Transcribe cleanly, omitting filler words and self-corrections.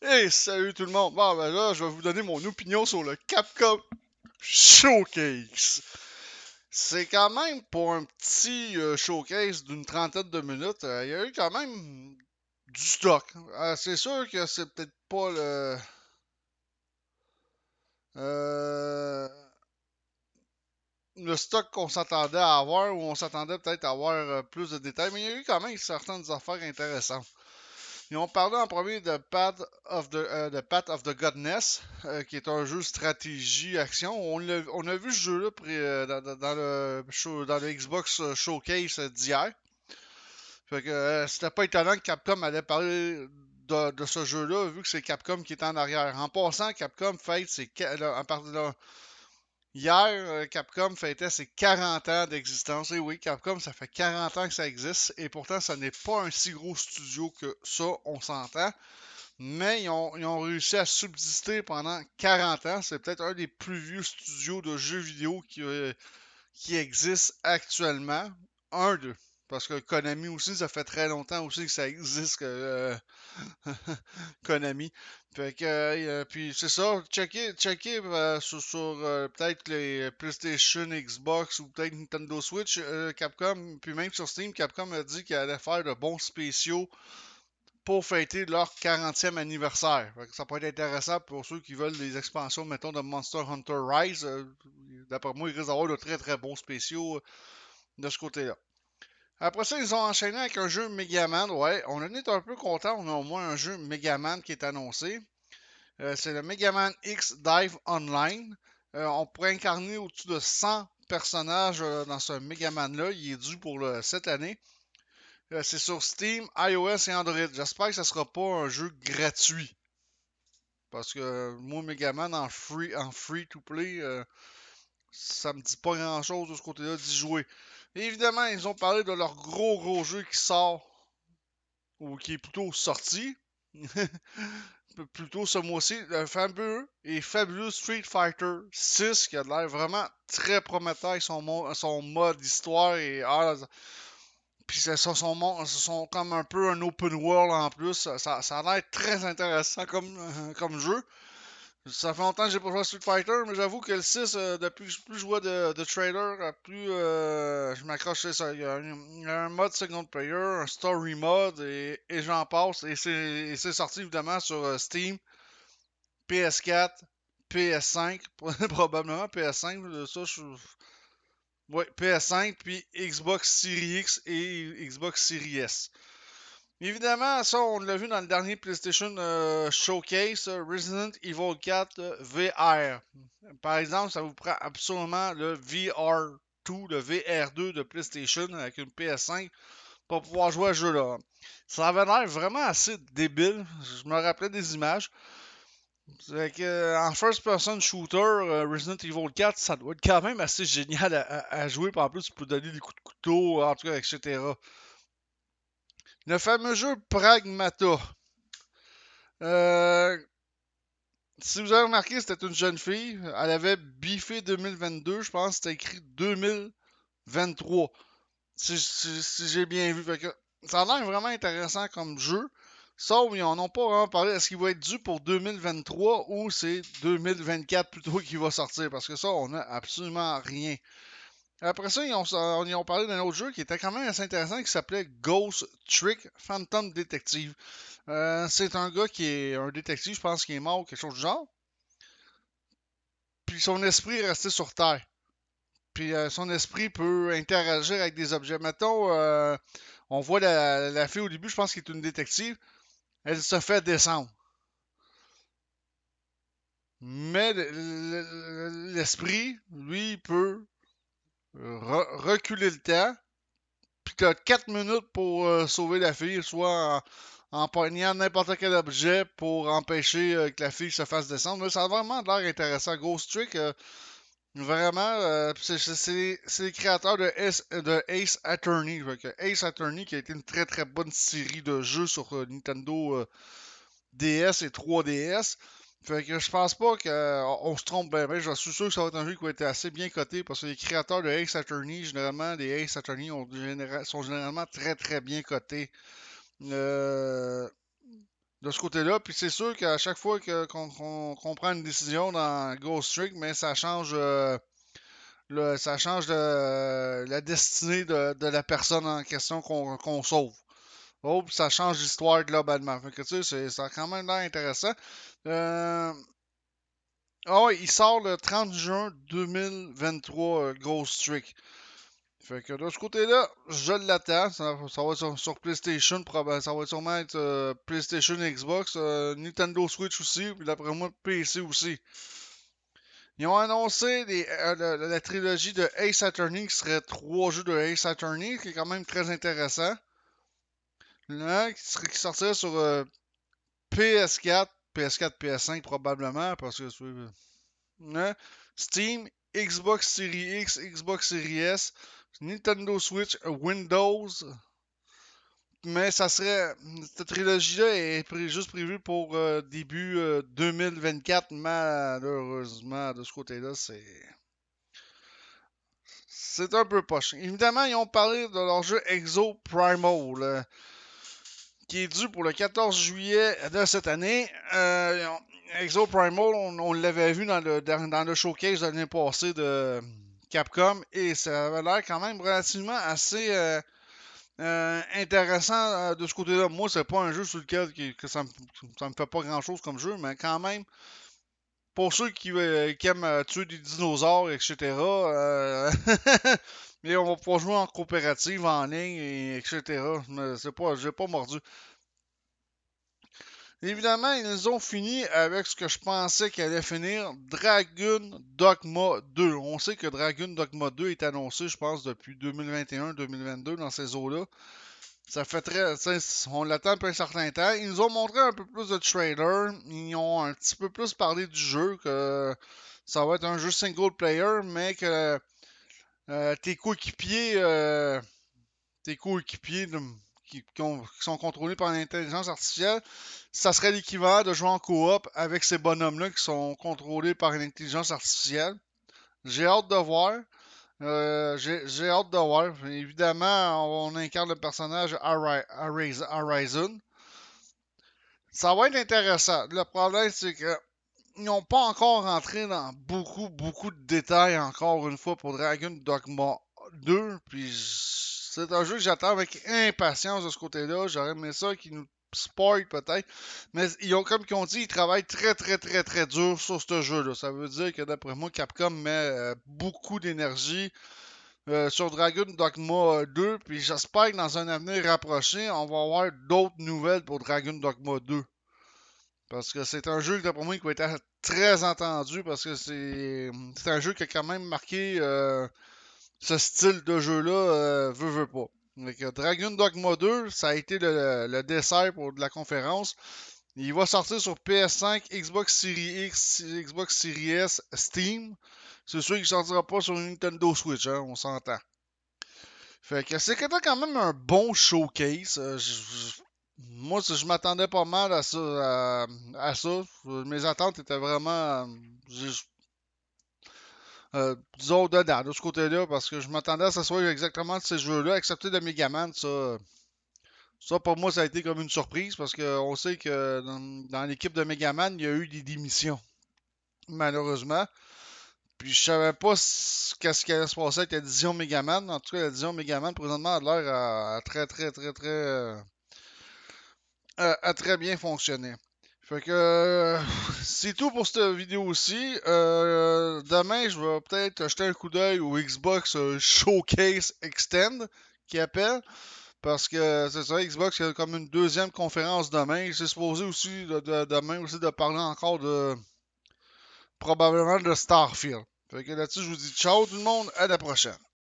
Hey, salut tout le monde! Bon, ben là, je vais vous donner mon opinion sur le Capcom Showcase. C'est quand même pour un petit showcase d'une trentaine de minutes, il y a eu quand même du stock. C'est sûr que c'est peut-être pas euh, le stock qu'on s'attendait à avoir, ou on s'attendait peut-être à avoir plus de détails, mais il y a eu quand même certaines affaires intéressantes. Ils ont parlé en premier de Path of the Godness, qui est un jeu stratégie-action. On a vu ce jeu-là dans le Xbox Showcase d'hier. Fait que c'était pas étonnant que Capcom allait parler de ce jeu-là, vu que c'est Capcom qui est en arrière. En passant, Capcom fête hier, Capcom fêtait ses 40 ans d'existence. Et oui, Capcom, ça fait 40 ans que ça existe, et pourtant, ça n'est pas un si gros studio que ça, on s'entend. Mais ils ont réussi à subsister pendant 40 ans. C'est peut-être un des plus vieux studios de jeux vidéo qui existe actuellement. Un d'eux. Parce que Konami aussi, ça fait très longtemps aussi que ça existe, Konami. Fait que, puis c'est ça, checker peut-être les PlayStation, Xbox ou peut-être Nintendo Switch, Capcom, puis même sur Steam, Capcom a dit qu'il allait faire de bons spéciaux pour fêter leur 40e anniversaire. Ça peut être intéressant pour ceux qui veulent des expansions, mettons, de Monster Hunter Rise. D'après moi, il risque d'avoir de très très bons spéciaux de ce côté-là. Après ça, ils ont enchaîné avec un jeu Megaman. Ouais, on en est un peu content. On a au moins un jeu Megaman qui est annoncé. C'est le Megaman X Dive Online. On pourrait incarner au-dessus de 100 personnages dans ce Megaman-là. Il est dû pour cette année. C'est sur Steam, iOS et Android. J'espère que ça sera pas un jeu gratuit. Parce que moi, Megaman en free to play, ça me dit pas grand chose de ce côté-là d'y jouer. Et évidemment, ils ont parlé de leur gros jeu qui sort, ou qui est plutôt sorti, plutôt ce mois-ci, le fabuleux Street Fighter 6 qui a l'air vraiment très prometteur avec son mode histoire et puis sont comme un peu un open world en plus. Ça a l'air très intéressant comme jeu. Ça fait longtemps que j'ai pas joué à Street Fighter, mais j'avoue que le 6, depuis que plus je vois de trailer, plus je m'accroche à ça. Il y a un mode single player, un story mode, et j'en passe. Et c'est sorti évidemment sur Steam, PS4, PS5, probablement PS5. Ça, ouais, PS5, puis Xbox Series X et Xbox Series S. Évidemment, ça, on l'a vu dans le dernier PlayStation Showcase, Resident Evil 4 VR. Par exemple, ça vous prend absolument le VR2, le VR2 de PlayStation avec une PS5 pour pouvoir jouer à ce jeu-là. Ça avait l'air vraiment assez débile. Je me rappelais des images. C'est que, en first-person shooter, Resident Evil 4, ça doit être quand même assez génial à jouer. Puis en plus, tu peux donner des coups de couteau, en tout cas, etc. Le fameux jeu Pragmata. Euh, Si vous avez remarqué, c'était une jeune fille. Elle avait biffé 2022. Je pense que c'était écrit 2023. Si j'ai bien vu. Fait que ça a l'air vraiment intéressant comme jeu. Sauf qu'ils n'en ont pas vraiment parlé. Est-ce qu'il va être dû pour 2023 ou c'est 2024 plutôt qu'il va sortir? Parce que ça, on n'a absolument rien. Après ça, ils ont parlé d'un autre jeu qui était quand même assez intéressant qui s'appelait Ghost Trick Phantom Detective. C'est un gars qui est un détective, je pense qu'il est mort ou quelque chose du genre. Puis son esprit est resté sur Terre. Puis son esprit peut interagir avec des objets. Mettons, on voit la fille au début, je pense qu'elle est une détective. Elle se fait descendre. Mais l'esprit, lui, peut reculer le temps. Puis tu as 4 minutes pour sauver la fille, soit en poignant n'importe quel objet pour empêcher que la fille se fasse descendre. Mais ça a vraiment l'air intéressant. Ghost Trick, vraiment, c'est les créateurs de Ace Attorney. Ace Attorney qui a été une très très bonne série de jeux sur Nintendo DS et 3DS. Fait que je pense pas qu'on se trompe bien. Je suis sûr que ça va être un jeu qui va être assez bien coté parce que les créateurs de Ace Attorney, généralement, les Ace Attorney sont généralement très très bien cotés. Euh, de ce côté-là. Puis c'est sûr qu'à chaque fois qu'on prend une décision dans Ghost Trick, mais ça change, ça change la destinée de la personne en question qu'on sauve. Oh, puis ça change l'histoire globalement. Fait que tu sais, ça a quand même l'air intéressant. Euh, Ah ouais, il sort le 30 juin 2023, Ghost Trick. Fait que de ce côté-là, je l'attends. Ça va être sur PlayStation, ça va sûrement être PlayStation, Xbox, Nintendo Switch aussi, puis d'après moi PC aussi. Ils ont annoncé la trilogie de Ace Attorney, qui serait 3 jeux de Ace Attorney, qui est quand même très intéressant. Là, qui sortirait sur PS4, PS4, PS5 probablement, parce que hein, Steam, Xbox Series X, Xbox Series S, Nintendo Switch, Windows. Mais ça serait. Cette trilogie-là est juste prévue pour début 2024, malheureusement, de ce côté-là, c'est un peu poche. Évidemment, ils ont parlé de leur jeu Exo Primal, qui est dû pour le 14 juillet de cette année. Exo Primal, on l'avait vu dans le showcase de l'année passée de Capcom, et ça avait l'air quand même relativement assez intéressant de ce côté-là. Moi, c'est pas un jeu sur lequel que ça me fait pas grand-chose comme jeu, mais quand même, pour ceux qui aiment tuer des dinosaures, etc., et on va pouvoir jouer en coopérative, en ligne, etc. Mais j'ai pas mordu. Évidemment, ils ont fini avec ce que je pensais qu'elle allait finir, Dragon Dogma 2. On sait que Dragon Dogma 2 est annoncé, je pense, depuis 2021-2022 dans ces eaux-là. Ça fait très. On l'attend depuis un certain temps. Ils nous ont montré un peu plus de trailer. Ils ont un petit peu plus parlé du jeu, que ça va être un jeu single player, mais que tes coéquipiers. Tes coéquipiers qui sont contrôlés par l'intelligence artificielle, ça serait l'équivalent de jouer en coop avec ces bonhommes-là qui sont contrôlés par une intelligence artificielle. J'ai hâte de voir. J'ai hâte de voir. Évidemment, on incarne le personnage Horizon. Ça va être intéressant. Le problème, c'est que ils n'ont pas encore rentré dans beaucoup de détails encore une fois pour Dragon Dogma 2. Puis c'est un jeu que j'attends avec impatience de ce côté-là. J'aurais aimé ça qu'ils nous spoil peut-être. Mais comme ils ont dit, ils travaillent très dur sur ce jeu-là. Ça veut dire que d'après moi, Capcom met beaucoup d'énergie sur Dragon Dogma 2. Puis j'espère que dans un avenir rapproché, on va avoir d'autres nouvelles pour Dragon Dogma 2. Parce que c'est un jeu, d'après moi, qui va être très entendu. Parce que c'est un jeu qui a quand même marqué ce style de jeu-là, veut pas. Donc, Dragon Dogma 2, ça a été le dessert pour de la conférence. Il va sortir sur PS5, Xbox Series X, Xbox Series S, Steam. C'est sûr qu'il ne sortira pas sur Nintendo Switch, hein, on s'entend. Fait que c'est quand même un bon showcase. Moi, je m'attendais pas mal à ça. Mes attentes étaient vraiment, disons, dedans, de ce côté-là, parce que je m'attendais à ce soit exactement de ces jeux-là, excepté de Megaman. Ça, pour moi, ça a été comme une surprise, parce qu'on sait que dans l'équipe de Megaman, il y a eu des démissions, malheureusement. Puis je savais pas qu'est-ce qui allait se passer avec la division Megaman. En tout cas, la division Megaman, présentement, a l'air à très, a très bien fonctionné. Fait que c'est tout pour cette vidéo-ci. Demain, je vais peut-être jeter un coup d'œil au Xbox Showcase Extend qui appelle. Parce que c'est ça, Xbox il y a comme une deuxième conférence demain. C'est supposé aussi demain aussi de parler encore de probablement de Starfield. Fait que là-dessus, je vous dis ciao tout le monde, à la prochaine.